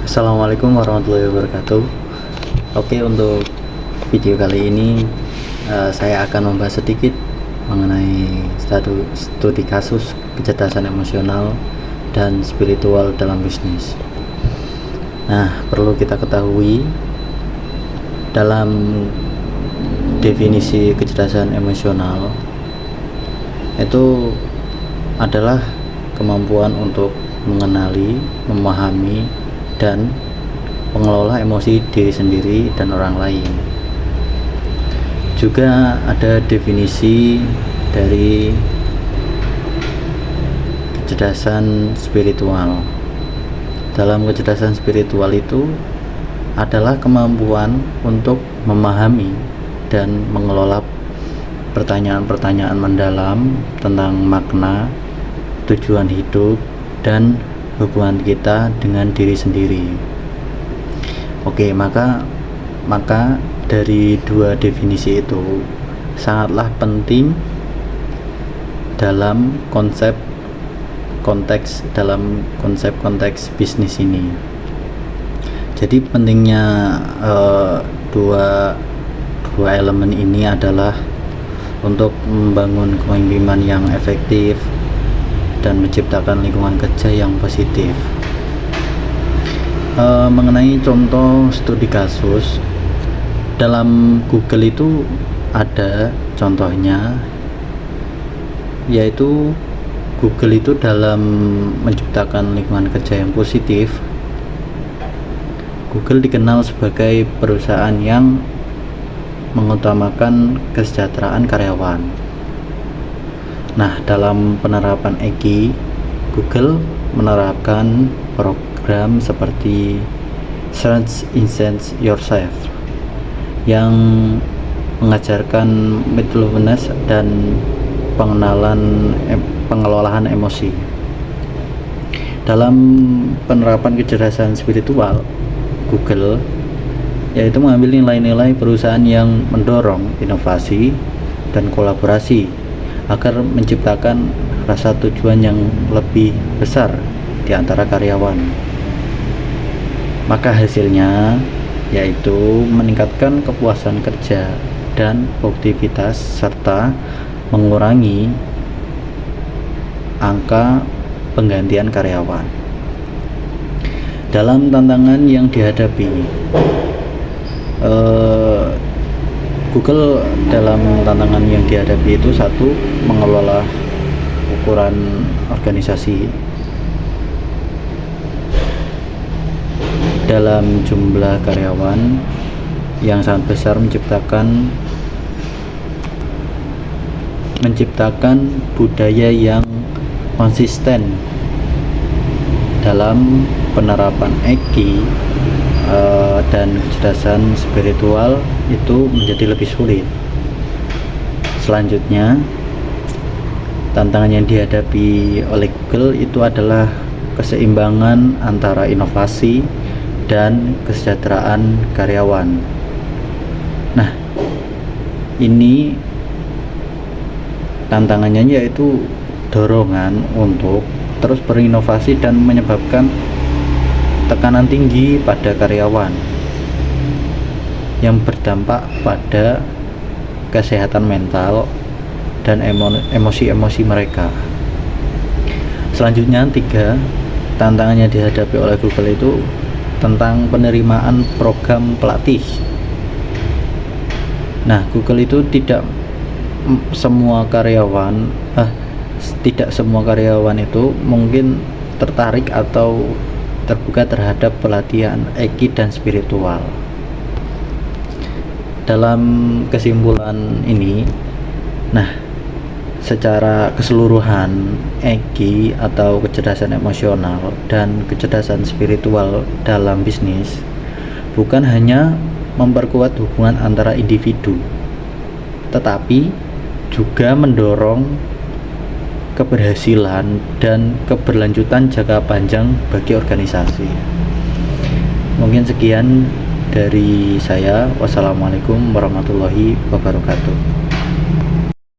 Assalamualaikum warahmatullahi wabarakatuh. Oke, untuk video kali ini saya akan membahas sedikit mengenai studi kasus kecerdasan emosional dan spiritual dalam bisnis. Nah, perlu kita ketahui dalam definisi kecerdasan emosional itu adalah kemampuan untuk mengenali, memahami, dan mengelola emosi diri sendiri dan orang lain. Juga ada definisi dari kecerdasan spiritual. Dalam kecerdasan spiritual itu adalah kemampuan untuk memahami dan mengelola pertanyaan-pertanyaan mendalam tentang makna, tujuan hidup, dan hubungan kita dengan diri sendiri. Oke, maka dari dua definisi itu sangatlah penting dalam konteks bisnis ini. Jadi pentingnya dua elemen ini adalah untuk membangun kepemimpinan yang efektif dan menciptakan lingkungan kerja yang positif. Mengenai contoh studi kasus dalam Google itu ada contohnya, yaitu Google itu dalam menciptakan lingkungan kerja yang positif, Google dikenal sebagai perusahaan yang mengutamakan kesejahteraan karyawan. Nah, dalam penerapan EQ, Google menerapkan program seperti Search Engine Yourself yang mengajarkan mindfulness dan pengelolaan emosi. Dalam penerapan kecerdasan spiritual, Google yaitu mengambil nilai-nilai perusahaan yang mendorong inovasi dan kolaborasi agar menciptakan rasa tujuan yang lebih besar di antara karyawan. Maka hasilnya yaitu meningkatkan kepuasan kerja dan produktivitas serta mengurangi angka penggantian karyawan. Dalam tantangan yang dihadapi, Google dalam tantangan yang dihadapi itu satu, mengelola ukuran organisasi dalam jumlah karyawan yang sangat besar, menciptakan budaya yang konsisten dalam penerapan EQ dan kecerdasan spiritual itu menjadi lebih sulit. Selanjutnya, tantangan yang dihadapi oleh Google itu adalah keseimbangan antara inovasi dan kesejahteraan karyawan. Nah, ini tantangannya yaitu dorongan untuk terus berinovasi dan menyebabkan tekanan tinggi pada karyawan yang berdampak pada kesehatan mental dan emosi-emosi mereka. Selanjutnya, tiga, tantangan yang dihadapi oleh Google itu tentang penerimaan program pelatih. Nah, Google itu tidak semua karyawan itu mungkin tertarik atau terbuka terhadap pelatihan EQ dan spiritual. Dalam kesimpulan ini, nah, secara keseluruhan EQ atau kecerdasan emosional dan kecerdasan spiritual dalam bisnis bukan hanya memperkuat hubungan antara individu, tetapi juga mendorong keberhasilan dan keberlanjutan jangka panjang bagi organisasi. Mungkin sekian dari saya. Wassalamualaikum warahmatullahi wabarakatuh.